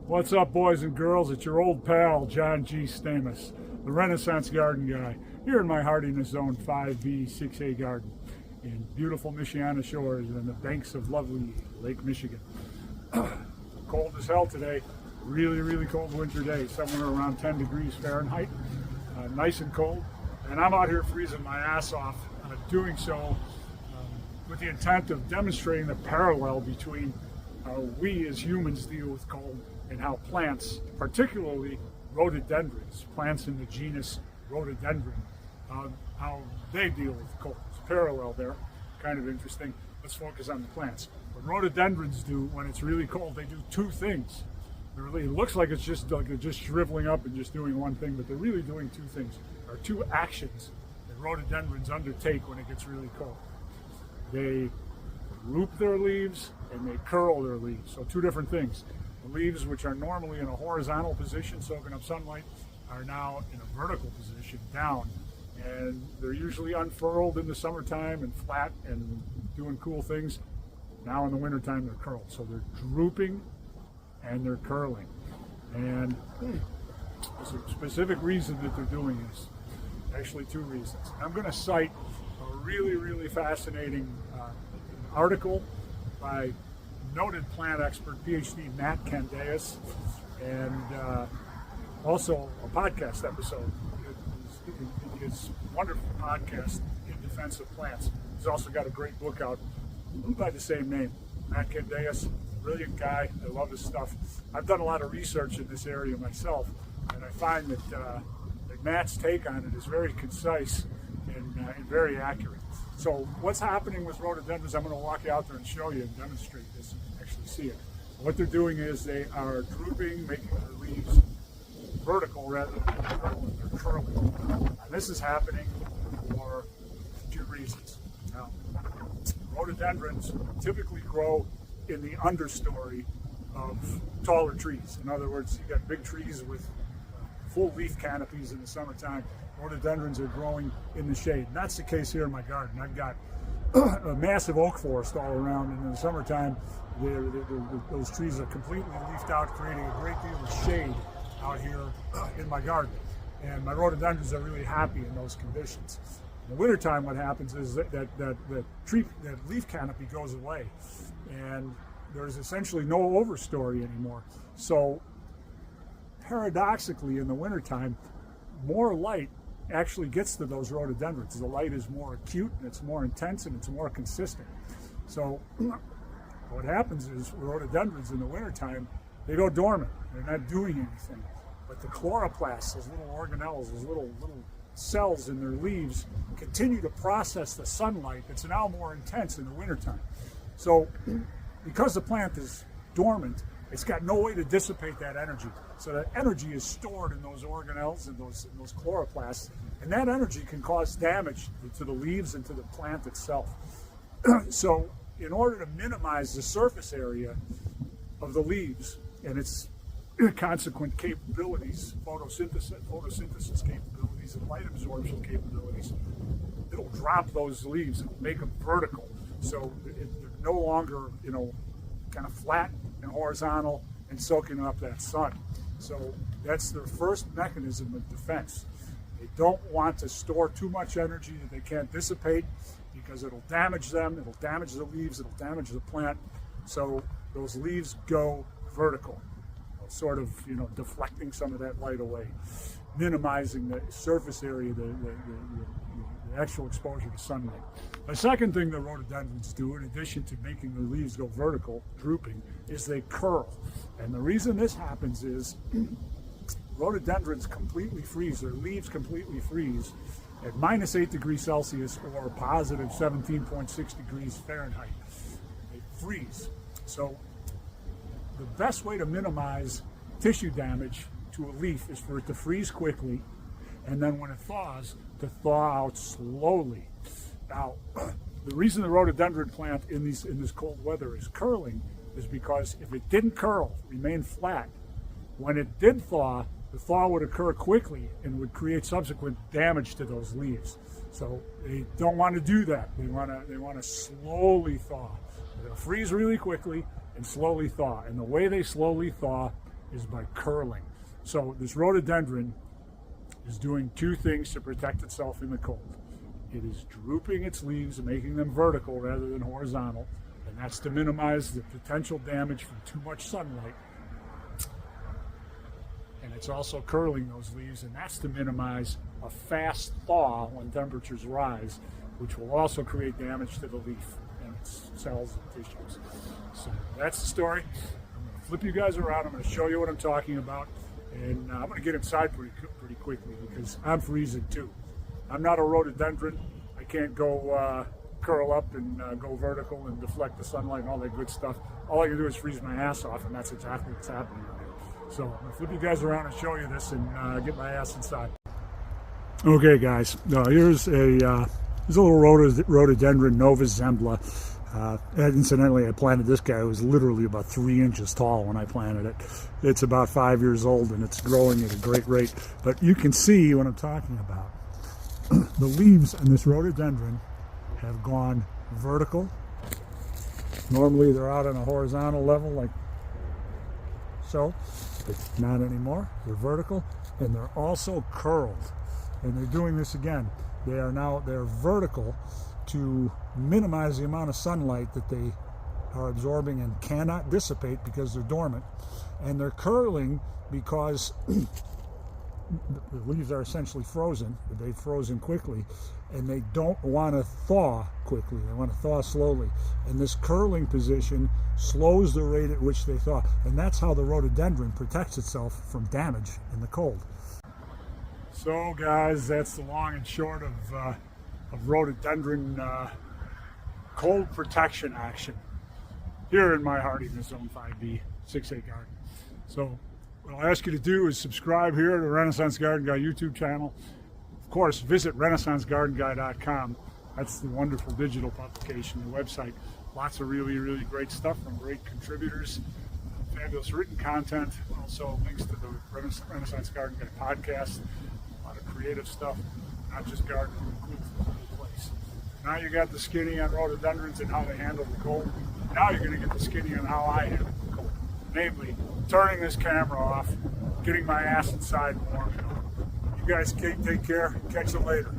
What's up, boys and girls? It's your old pal, John G. Stamos, the Renaissance Garden Guy, here in my Hardiness Zone 5B 6A garden in beautiful Michiana shores and the banks of lovely Lake Michigan. Cold as hell today. Really, really cold winter day, somewhere around 10 degrees Fahrenheit. Nice and cold. And I'm out here freezing my ass off, doing so with the intent of demonstrating the parallel between how we as humans deal with cold and how plants, particularly rhododendrons, plants in the genus Rhododendron, how they deal with cold. It's a parallel there, kind of interesting. Let's focus on the plants. What rhododendrons do when it's really cold, they do two things. It looks like it's just like they're just shriveling up and just doing one thing, but they're really doing two things, or two actions that rhododendrons undertake when it gets really cold. They droop their leaves and they curl their leaves. So two different things. The leaves, which are normally in a horizontal position, soaking up sunlight, are now in a vertical position, down. And they're usually unfurled in the summertime and flat and doing cool things. Now in the wintertime, they're curled. So they're drooping and they're curling. And there's a specific reason that they're doing this. Actually, two reasons. I'm going to cite a really, really fascinating article by noted plant expert, PhD Matt Candeas, and also a podcast episode. His wonderful podcast in defense of plants. He's also got a great book out by the same name. Matt Candeas, brilliant guy. I love his stuff. I've done a lot of research in this area myself, and I find that Matt's take on it is very concise and very accurate. So what's happening with rhododendrons, I'm going to walk you out there and show you and demonstrate this and actually see it. What they're doing is they are drooping, making their leaves vertical rather than curling. They're curling. And this is happening for two reasons. Now, rhododendrons typically grow in the understory of taller trees. In other words, you got big trees with full leaf canopies in the summertime. Rhododendrons are growing in the shade. And that's the case here in my garden. I've got a massive oak forest all around, and in the summertime, those trees are completely leafed out, creating a great deal of shade out here in my garden. And my rhododendrons are really happy in those conditions. In the wintertime, what happens is that leaf canopy goes away, and there's essentially no overstory anymore. So paradoxically, in the wintertime, more light actually gets to those rhododendrons. The light is more acute, and it's more intense, and it's more consistent. So what happens is rhododendrons in the wintertime, they go dormant. They're not doing anything. But the chloroplasts, those little organelles, those little cells in their leaves, continue to process the sunlight that's now more intense in the wintertime. So because the plant is dormant, it's got no way to dissipate that energy. So that energy is stored in those organelles and those chloroplasts, and that energy can cause damage to the leaves and to the plant itself. So in order to minimize the surface area of the leaves and its consequent capabilities, photosynthesis capabilities and light absorption capabilities, it'll drop those leaves and make them vertical. So they're no longer, kind of flat and horizontal and soaking up that sun. So that's their first mechanism of defense. They don't want to store too much energy that they can't dissipate, because it'll damage them, it'll damage the leaves, it'll damage the plant. So those leaves go vertical, sort of, deflecting some of that light away, minimizing the surface area, the actual exposure to sunlight. The second thing that rhododendrons do, in addition to making their leaves go vertical, drooping, is they curl. And the reason this happens is rhododendrons completely freeze, their leaves completely freeze at minus 8 degrees Celsius or positive 17.6 degrees Fahrenheit. They freeze. So the best way to minimize tissue damage to a leaf is for it to freeze quickly, and then when it thaws, to thaw out slowly. Now, the reason the rhododendron plant in this cold weather is curling is because if it didn't curl, remain flat, when it did thaw, the thaw would occur quickly and would create subsequent damage to those leaves. So they don't want to do that. They want to slowly thaw. They'll freeze really quickly and slowly thaw. And the way they slowly thaw is by curling. So this rhododendron is doing two things to protect itself in the cold. It is drooping its leaves and making them vertical rather than horizontal, and that's to minimize the potential damage from too much sunlight. And it's also curling those leaves, and that's to minimize a fast thaw when temperatures rise, which will also create damage to the leaf and its cells and tissues. So that's the story. I'm going to flip you guys around. I'm going to show you what I'm talking about, and I'm going to get inside pretty quickly because I'm freezing too. I'm not a rhododendron. I can't go curl up and go vertical and deflect the sunlight and all that good stuff. All I can do is freeze my ass off, and that's exactly what's happening right now. So I'm going to flip you guys around and show you this and get my ass inside. Okay, guys, here's a little rhododendron Nova Zembla. Incidentally, I planted this guy. It was literally about 3 inches tall when I planted it. It's about 5 years old, and it's growing at a great rate. But you can see what I'm talking about. The leaves on this rhododendron have gone vertical. Normally they're out on a horizontal level like so, but not anymore. They're vertical, and they're also curled. And they're doing this again. They're vertical to minimize the amount of sunlight that they are absorbing and cannot dissipate because they're dormant. And they're curling because the leaves are essentially frozen. They've frozen quickly, and they don't want to thaw quickly. They want to thaw slowly. And this curling position slows the rate at which they thaw. And that's how the rhododendron protects itself from damage in the cold. So guys, that's the long and short of rhododendron cold protection action here in my hardiness zone 5B 6A garden. So what I'll ask you to do is subscribe here to the Renaissance Garden Guy YouTube channel. Of course, visit renaissancegardenguy.com. That's the wonderful digital publication, the website. Lots of really, really great stuff from great contributors, fabulous written content, also links to the Renaissance Garden Guy podcast. A lot of creative stuff, not just gardening, includes the whole place. Now you got the skinny on rhododendrons and how they handle the cold. Now you're going to get the skinny on how I handle the cold. Namely, turning this camera off, getting my ass inside and warming up. You guys take care. Catch you later.